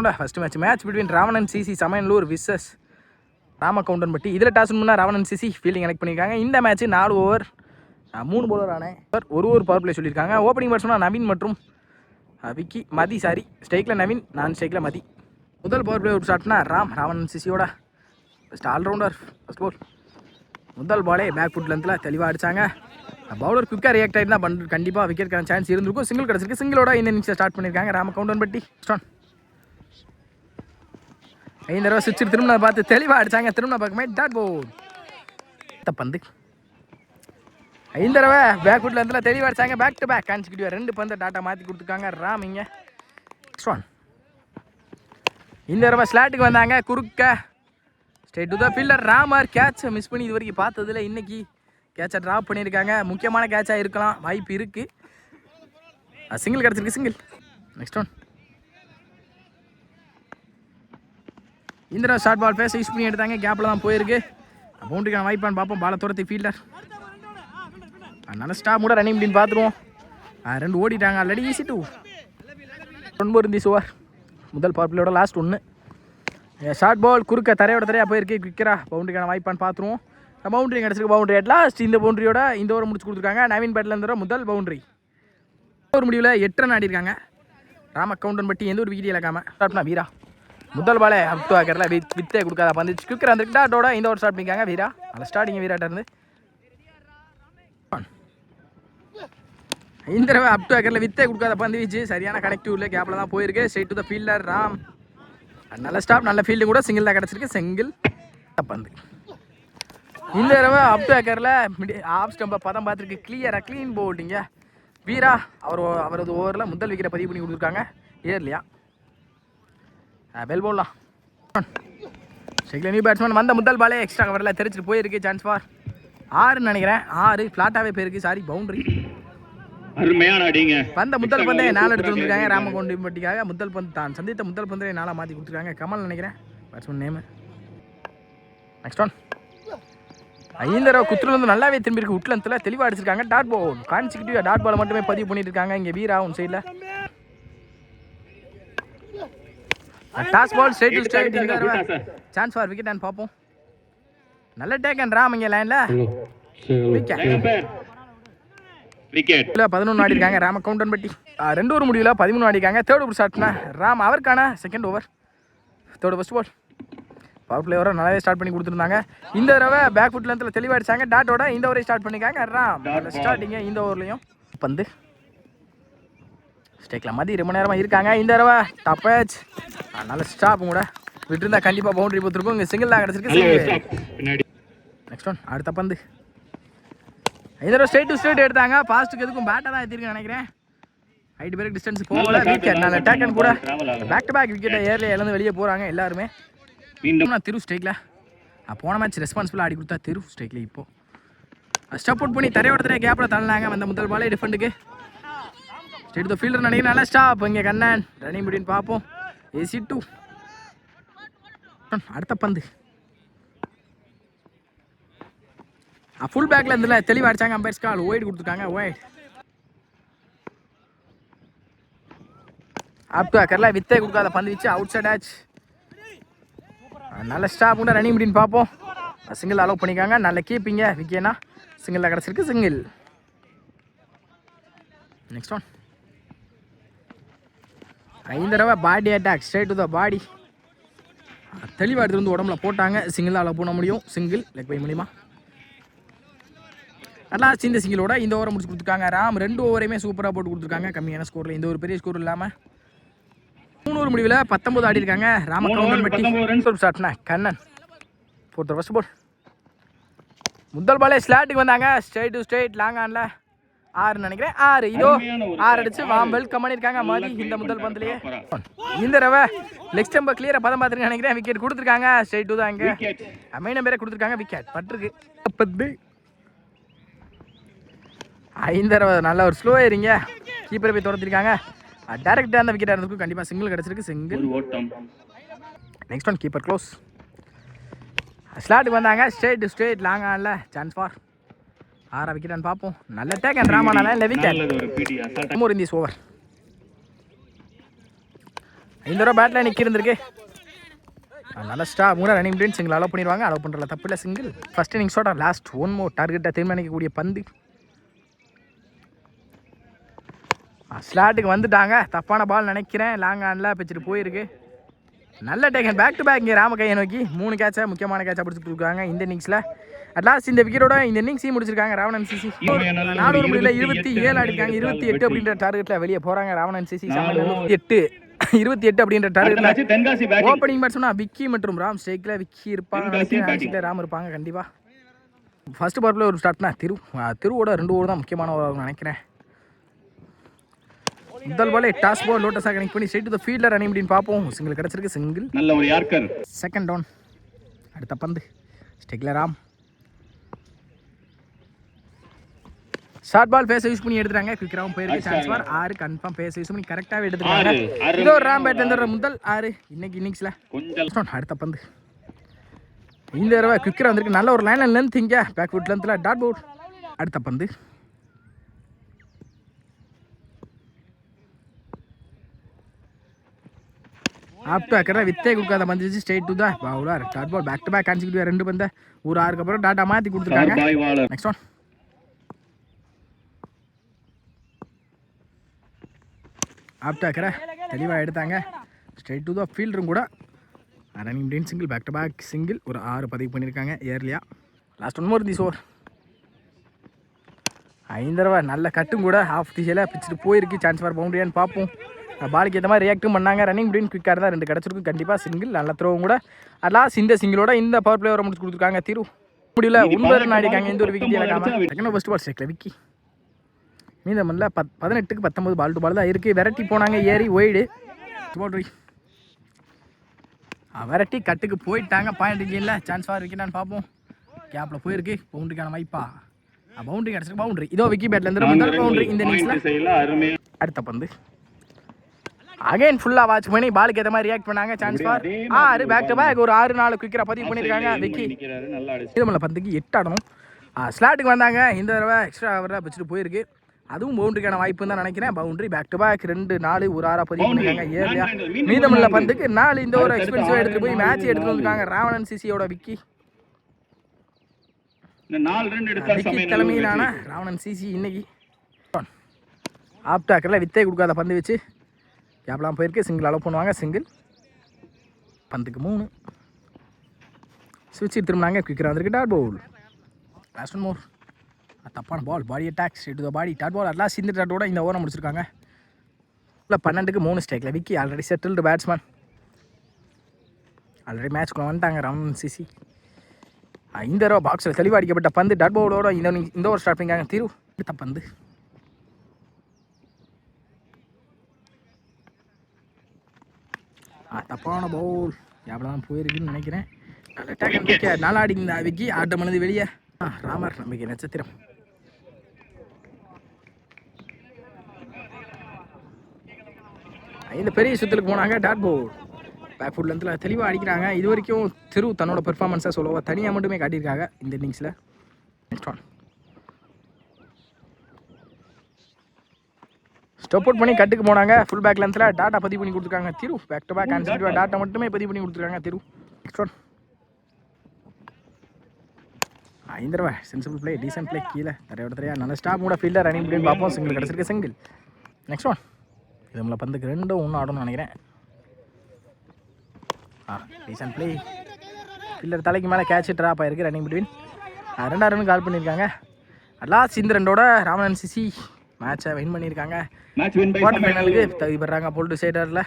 ரவுண்டா first match between Ravanan CC Samayanur versus Ramakkavundanpatti. இதில் toss முன்னா ராவணன் சிசி ஃபீல்டிங் எலெக்ட் பண்ணியிருக்காங்க. இந்த மேட்ச் 4 ஓவர் 3 பவுலர் ஆனேன். ஒரு பவர் பிளே சொல்லியிருக்காங்க. ஓப்பனிங் பேட்ஸ்மேன் நவீன் மற்றும் விக்கி மதி ஸ்ட்ரைக்கில் நவீன், நான் ஸ்ட்ரைக்கில் மதி. முதல் பவர் பிளே ஸ்டார்ட்னா ராவணன் சிசியோட ஃபஸ்ட் ஆல்ரவுண்டர். ஃபஸ்ட் பால் முதல் பாலே பேக் ஃபுட் லென்த்தில் தெளிவாக அடித்தாங்க. பவுலர் குயிக்காக ரியாக்ட் ஆகிட்டு தான் கண்டிப்பாக விக்கெட்டுக்கான சான்ஸ் இருந்திருக்கும். சிங்கிள் கிடச்சிருக்கு. சிங்கிளோட இந்த இன்னிங்ஸை ஸ்டார்ட் பண்ணியிருக்காங்க ராமக்கவுண்டன்பட்டி. ஸ்டான் 5 தடவை சுவிட்ச் திரும்ப பார்த்து தெளிவாக அடித்தாங்க. திரும்ப பார்க்குமே டாட் போல் பந்து 5 தடவை பேக் ஃபுட் லென்த்தில் தெளிவாக அடித்தாங்க. பேக் டு பேக் கான்சிக்யூட்டிவ் 2 பந்தை டாட்டா மாற்றி கொடுத்துருக்காங்க ராம். இங்கே ஸ்டான் இந்த தடவை ஸ்லாட்டுக்கு வந்தாங்க. குறுக்க straight to the fielder Ramar. கேட்சை மிஸ் பண்ணி இது வரைக்கும் பார்த்ததில் இன்னைக்கு கேட்சை ட்ராப் பண்ணியிருக்காங்க. முக்கியமான கேட்சாக இருக்கலாம், வாய்ப்பு இருக்குது. சிங்கிள் கிடச்சிருக்கு. சிங்கிள். நெக்ஸ்ட் ஒன் இந்த தடவை ஷார்ட் பால் ஃபேஸ் யூஸ் பண்ணி எடுத்தாங்க. கேப்பில் தான் போயிருக்கு. பவுண்டரிக்கான வாய்ப்பான்னு பார்ப்போம். பாலை துரத்தி ஃபீல்டர் நல்ல ஸ்டாப் கூட ரன்னிங் அப்படின்னு பார்த்துருவோம். 2 ஓடிட்டாங்க ஆல்ரெடி. ஈஸி 2 9 இருந்துச்சு ஓவர். முதல் பவர் பிளேயோட லாஸ்ட் 1. ஷார்ட் பால் குறுக்க தரையாக போயிருக்கு. குவிக்கரா பவுண்டரிக்கான வாய்ப்பான்னு பார்த்துருவோம். பவுண்டரி கிடச்சிருக்கு. பவுண்டரி அட் லாஸ்ட் இந்த பவுண்டரியோட இந்த ஓவர் முடிச்சு கொடுத்துருக்காங்க. நவீன் பேட்டில் இருந்த முதல் பவுண்டரி. ஒரு முடிவில் 8 ரன் ஆடிருக்காங்க. ராமக்கவுண்டன்பட்டி எந்த ஒரு விக்கெட் இழக்காம ஸ்டார்ட்னா வீரா. முதல் பாலே அப் டு ஆக்கரில் வித்தே கொடுக்காத பந்து குவிக்கர் அந்த டாட்டோட இந்த ஓவர் ஸ்டார்ட் பண்ணிக்காங்க வீரா. அந்த ஸ்டார்டிங் வீராட்ட இருந்து இந்த தடவை அப் டு ஆக்கரில் வித்தே கொடுக்காத பந்து வீச்சு சரியான கனெக்டிவ்ல கேப்பில் தான் போயிருக்கு. Straight to the fielder Ram. நல்ல ஸ்டாப், நல்ல ஃபீல்டு கூட. சிங்கிள் தான் கிடச்சிருக்கு. சிங்கிள் பந்து இந்த தடவை அப் டு ஆக்கரில் ஆஃப் ஸ்டம்பை பதம் பார்த்துருக்கு. கிளியராக க்ளீன் போல்டிங்க வீரா. அவரது ஓவரில் முதல் விக்கெட்டை பதிவு பண்ணி கொடுத்துருக்காங்க. ஏர்லையா பெல் போடலாம். நியூ பேட்ஸ்மேன் வந்த முதல் பாலே எக்ஸ்ட்ரா கவரில் தெரிச்சிட்டு போயிருக்கு. சான்ஸ் ஃபார் 6ன்னு நினைக்கிறேன். 6 ஃப்ளாட்டாகவே போயிருக்கு. Sorry boundary. வந்த முதல் பந்தை 4 எடுத்து வந்துருக்காங்க ராமக்கவுண்டன்பட்டிக்காக. முதல் பந்து தான் சந்தித்த முதல் பந்தை 4 மாற்றி கொடுத்துருக்காங்க. கமல் நினைக்கிறேன் பேட்ஸ்மேன் நேமு. நெக்ஸ்ட் ஒன் 5 தடவை குத்துரு வந்து நல்லாவே திரும்பியிருக்கு. உட்லத்தில் தெளிவாக அடிச்சிருக்காங்க. Dot ball consecutive dot ball மட்டுமே பதிவு பண்ணிட்டு இருக்காங்க இங்கே வீரா உன் சைடில். Toss ball straight to straight. Chance for wicket and பார்ப்போம். நல்ல டேக் அண்ட் ராம் இங்கே லைனில் விக்கெட் 11 ஆடிருக்காங்க ராமக்கவுண்டன்பட்டி. 2 ஓவர் முடிவில் 13 ஆடிருக்காங்க. தேர்ட் ஓவர் ஸ்டார்ட்னா ராம் அவருக்கான second over. Third first ball power play ஓவரை நல்லாவே ஸ்டார்ட் பண்ணி கொடுத்துருந்தாங்க. இந்த தடவை பேக் ஃபுட் லென்த்தில் தெளிவாக அடிச்சாங்க. டாட்டோட இந்த ஓவரை ஸ்டார்ட் பண்ணிக்காங்க ராம். ஸ்டார்டிங்க இந்த ஓவர்லையும் பந்து ஸ்டேக்கில் மதி ரொம்ப நேரமாக இருக்காங்க. இந்த தடவை டப்பேஜ் நல்ல ஸ்டாப் கூட விட்டுருந்தா கண்டிப்பாக பவுண்டரி போத்துருக்கும். இங்கே சிங்கிள் தான் கிடச்சிருக்கு. நெக்ஸ்ட் ஒன் அடுத்த பந்து இந்த தடவை ஸ்ட்ரெயிட் டு ஸ்ட்ரெயிட் எடுத்தாங்க. ஃபாஸ்ட்டுக்கு எதுக்கும் பேட்டாக தான் எடுத்திருக்கேன் நினைக்கிறேன். ஹைட் பேருக்கு டிஸ்டன்ஸ் போகல. விக்கெட் நல்ல டேக்கன் கூட. பேக் டு பேக் விக்கெட்டை ஏர்ல இழந்து வெளியே போகிறாங்க எல்லாருமே. திரு ஸ்ட்ரைக்கில் போன மேட்ச் ரெஸ்பான்சிபிளாக ஆடி கொடுத்தா திரு ஸ்ட்ரைக்கில் இப்போது ஸ்டப் அவுட் பண்ணி தரையோட கேப்பில் தள்ளினாங்க. வந்த முதல் பாலே டிஃபெண்டுக்கு ஸ்ட்ரெயிட் த ஃபீல்டர் நினைக்கிறேன். நல்லா ஸ்டாப் இங்கே கண்ணன் ரன்னிங் முடின்னு பார்ப்போம். ஏசி 2 அடுத்த பந்து ஃபுல் பேக்கில் இருந்துல தெளிவாக அடிச்சாங்க. அம்பையர்ஸ் கால் ஒயிட் கொடுத்துருக்காங்க. ஒயிட் அப் டு ஆக்கரில் வித்தே கொடுக்காத பந்து வச்சு அவுட் சைட் ஆச்சு. நல்ல ஸ்டாப் கூட ரன்னிங் முடின்னு பார்ப்போம். சிங்கிள் அலோவ் பண்ணிக்காங்க. நல்ல கீப்பிங்க விக்கேனா சிங்கிளில் கிடச்சிருக்கு. சிங்கிள். நெக்ஸ்ட் ஒன் 5 தடவை body attack straight to the body தெளிவாக எடுத்து வந்து உடம்புல போட்டாங்க. சிங்கிள் அலோவ் பண்ண முடியும். சிங்கிள் லெக் பை மூலிமா நல்லா இந்த சிங்கிளோட இந்த ஓவரை முடிச்சு கொடுத்துருக்காங்க ராம். 2 ஓவரையுமே சூப்பராக போட்டு கொடுத்துருக்காங்க. கம்மியான ஸ்கோரில் இந்த ஒரு பெரிய ஸ்கோர் இல்லாமல் 3 ஓவர் முடிவில் 19 ஆடிருக்காங்க ராமக்கவுண்டன்பட்டி. ஸ்டார்ட்னா கண்ணன் ஃபோர்த் ஃபர்ஸ்ட் பால் முதல் பாலே ஸ்லாட்டுக்கு வந்தாங்க. ஸ்ட்ரெயிட் டு ஸ்ட்ரெயிட் லாங் ஆனில் 6ன்னு நினைக்கிறேன். 6 இதோ 6 அடிச்சு வெல்கம் பண்ணியிருக்காங்க மதி இந்த முதல் பந்துலேயே. இந்த தடவை லெக் ஸ்டம்பை கிளியராக பதம் பார்த்துருக்கேன் நினைக்கிறேன். விக்கெட் கொடுத்துருக்காங்க. ஸ்ட்ரெயிட் டு தான் அங்கே மெயின் பேரை கொடுத்துருக்காங்க. விக்கெட் பட்டிருக்கு. 5 தடவை நல்ல ஒரு ஸ்லோ ஏறிங்க கீப்பரை போய் துரத்திருக்காங்க. டேரக்டாக அந்த விக்கெட்டாக இருந்திருக்கும். கண்டிப்பாக சிங்கிள் கிடச்சிருக்கு. Single. Next one keeper close ஸ்லாட்டுக்கு வந்தாங்க. ஸ்ட்ரெயிட் டு ஸ்ட்ரெயிட் லாங் ஆனில் சான்ஸ் ஃபார் 6 விக்கெட்டான்னு பார்ப்போம். நல்ல டேக் அண்ட் ராமானால இல்லை wicket. More in this over இந்த தடவை பேட்டில் நிற்கி இருந்திருக்கு. நல்ல ஸ்டாப் கூட ரன்னிங் பிடின்னு சிங்கிள் அலோவ் பண்ணிடுவாங்க. அலோவ் பண்ணுறல தப்பு இல்லை. சிங்கிள் ஃபஸ்ட் இன்னிங்ஸ் ஓட லாஸ்ட் ஒன் மோர் டார்கெட்டை தீர்மானிக்கக்கூடிய பந்து. ஸ்லாட்டுக்கு வந்துட்டாங்க. தப்பான பால் நினைக்கிறேன். லாங் ஆனில் பிச்சுட்டு போயிருக்கு. நல்ல டேக்கன் பேக் டு பேக் இங்கே ராமகையை நோக்கி 3 கேட்சை முக்கியமான கேட்சை பிடிச்சிட்டு இருக்காங்க இந்த இன்னிங்ஸில். அட்லாஸ்ட் இந்த விக்கெட்டோட இந்த இன்னிங்ஸையும் முடிச்சிருக்காங்க ராவணன் சிசி. 400 முடியல 27 அடிக்காங்க. 28 அப்படின்ற டார்கெட்டில் வெளியே போகிறாங்க ராவணன் சிசி. 28 அப்படின்ற டார்கெட்டில் ஓப்பனிங் பேட்ஸ்மேனா விக்கி மற்றும் ராம் ஸ்ட்ரைக்கில். விக்கி இருப்பாங்க, ராம் இருப்பாங்க கண்டிப்பாக. ஃபர்ஸ்ட் பவர்ல ஒரு ஸ்டார்ட்னா திருவோட 2 ஓவர் தான் முக்கியமான ஓவர் நினைக்கிறேன். முதல் பாலே டாஸ் பால் லோட்டஸாக கனெக்ட் பண்ணி straight to the fielder run அப்படின்னு பார்ப்போம். சிங்கிள் கிடச்சிருக்கு. சிங்கிள் நல்ல ஒரு யார்க்கர். Second down. அடுத்த பந்து ஸ்டெக்ல ராம். ஷார்ட் பால் பேச யூஸ் பண்ணி எடுத்துறாங்க. குயிக் ராம் போயிருக்கு. சான்ஸ் ஃபார் 6 கன்ஃபார்ம் பேச யூஸ் பண்ணி கரெக்டாகவே எடுத்துருக்காங்க. இதோ ராம் பேட்ல இருந்து முதல் 6 இன்னைக்கு இன்னிங்ஸில். அடுத்த பந்து இந்த தடவை குயிக்கராக வந்திருக்கு. நல்ல ஒரு லைனில் லென்த் இங்கே பேக் ஃபுட் லென்த்தில் டாட் பவுட். அடுத்த பந்து ஆப்டோ அக்கறை வித்தே கொடுக்காத பந்துச்சு straight to the bowler. Dot ball back to back consecutive 2 பந்தை ஒரு 6க்கு அப்புறம் டாட்டா மாற்றி கொடுத்துருக்காங்க. நெக்ஸ்ட் ஒன் ஆப்டோ அக்கறை தெளிவாக எடுத்தாங்க. ஸ்ட்ரைட் டு த ஃபீல்டரும் கூட ரன்னிங் பிடின் single back to back single ஒரு 6 பதிவு பண்ணியிருக்காங்க ஏர்லியா. Last 1 more this over. 5 தடவை நல்ல கட்டும் கூட ஆஃப் திசையில் பிச்சுட்டு போயிருக்கு. சான்ஸ் ஃபார் பவுண்டரியான்னு பார்ப்போம். பாலுக்கு ஏற்ற மாதிரி ரியாக்டும் பண்ணாங்க. ரன்னிங் பிடின் குயிக்காக இருந்தால் 2 கிடச்சிருக்கும் கண்டிப்பாக. சிங்கிள் நல்ல த்ரோவும் கூட. அட்லாஸ்ட் இந்த சிங்கிளோட இந்த பவர் பிளேயரை முடிச்சு கொடுத்துருக்காங்க. திரு முடியல 9 ரன் ஆடிக்காங்க. எந்த ஒரு விக்கெட் இழக்காம. செகண்ட் ஃபர்ஸ்ட் பால் ஸ்ட்ரைக்கில் விக்கி. மீதமில்ல 18க்கு 19 பால் டு பால் தான் இருக்குது. விரட்டி போனாங்க ஏறி ஒய்டு பவுண்டரி. விரட்டி கட்டுக்கு போயிட்டாங்க. பாயிண்ட் இல்லை. சான்ஸ் ஃபார் விக்கெட்டான்னு பார்ப்போம். கேப்பில் போயிருக்கு. பவுண்டரிக்கான வாய்ப்பா. பவுண்டரி கிடச்சிருக்கு. பவுண்டரி இதோ விக்கி பேட்லேருந்து முதல் பவுண்டரி இந்த இன்னிங்ஸில். அடுத்த பந்து அகைன் ஃபுல்லாக வாட்ச் பண்ணி பாலுக்கு ஏற்ற மாதிரி ரியாக்ட் பண்ணாங்க. Chance for 6 back to back ஒரு 6-4 குயிக்கராக பதிவு பண்ணியிருக்காங்க விக்கி. இதுமல்ல பந்துக்கு 8 ஆடணும். ஸ்லாட்டுக்கு வந்தாங்க. இந்த தடவை எக்ஸ்ட்ரா ஓவராக வச்சுட்டு போயிருக்கு. அதுவும் பவுண்டரிக்கான வாய்ப்புன்னு தான் நினைக்கிறேன். பவுண்டரி பேக் டு பேக் 2-4 ஒரு 6 பதிவு பண்ணியிருக்காங்க ஏர்லியா. மீதமுள்ள பந்துக்கு 4 இந்த ஒரு எக்ஸ்பென்சிவாக எடுத்துகிட்டு போய் மேட்ச் எடுத்துகிட்டு வந்திருக்காங்க ராவணன் சிசியோட விக்கி. விக்கி தலைமையிலான ராவணன் சிசி இன்னைக்கு ஆப்டாக்கரில் வித்தை கொடுக்காத பந்து வச்சு கேப்லாம் போயிருக்கு. சிங்கிள் அலோவ் பண்ணுவாங்க. சிங்கிள் பந்துக்கு 3 ஸ்விட்ச் திரும்பினாங்க. குயிக்கராக வந்திருக்கு. Dot ball. Last one more. தப்பான ball body attack straight to the body dot ball. At last இந்த டாட்டோட இந்த ஓவரை முடிச்சிருக்காங்க. இல்லை 12க்கு 3 ஸ்ட்ரைக்கில் Vicky already settled batsman. Already மேட்ச்க்குள்ள வந்துட்டாங்க ராவணன் சிசி. இந்த தடவை பாக்ஸில் தெளிவாக அடிக்கப்பட்ட பந்து டாட் பவுலோட இந்த ஓவர் ஸ்டார்ட் பண்ணிக்காங்க. திரு அடுத்த பந்து தப்பான பவுல். எவ்வளோ தான் போயிருக்குன்னு நினைக்கிறேன். நல்ல டேக்கன் விக்கி. நல்லா அடிங்க விக்கி. ஆட்டம் பண்ணது வெளியே. ராமர் நம்பிக்கை நட்சத்திரம். இந்த பெரிய சுற்றுலுக்கு போனாங்க. டாட் பவுல் பேக் ஃபுட் லென்த்தில் தெளிவாக அடிக்கிறாங்க. இது வரைக்கும் திரு தன்னோட பெர்ஃபார்மன்ஸை சொல்லுவா தனியாக மட்டுமே காட்டியிருக்காங்க இந்த இன்னிங்ஸில். நெக்ஸ்ட் ஒன் ஸ்டப் அவுட் பண்ணி கட்டுக்கு போனாங்க. ஃபுல் பேக் லென்த்தில் டாட்டா பதிவு பண்ணி கொடுத்துருக்காங்க. திரு பேக் டு பேக் கான்சிக்யூட்டிவ் டாட்டா மட்டுமே பதிவு பண்ணி கொடுத்துருக்காங்க திரு. நெக்ஸ்ட் ஒன் 5 தடவை சென்சிபிள் பிளே டீசென்ட் பிளே கீழே தரையா நல்ல ஸ்டாப் கூட ஃபீல்டர் ரன்னிங் அப்படின்னு பார்ப்போம். சிங்கிள் கிடச்சிருக்கு. சிங்கிள். நெக்ஸ்ட் ஒன் இது நம்மளை பந்துக்கு 2-1 ஆடணும்னு நினைக்கிறேன். டீசென்ட் பிளே ஃபீல்டர் தலைக்கு மேலே கேட்ச் ட்ராப் ஆயிருக்கு. ரன்னிங் பிட்வீன் 2 ரன் கால் பண்ணியிருக்காங்க. அட்லாஸ்ட் இந்த ரெண்டோட ராவணன் சிசி மேட்சை வின் பண்ணியிருக்காங்க. குவார்டர் ஃபைனலுக்கு தகுதி பெறாங்க போல்டு சைடரில்.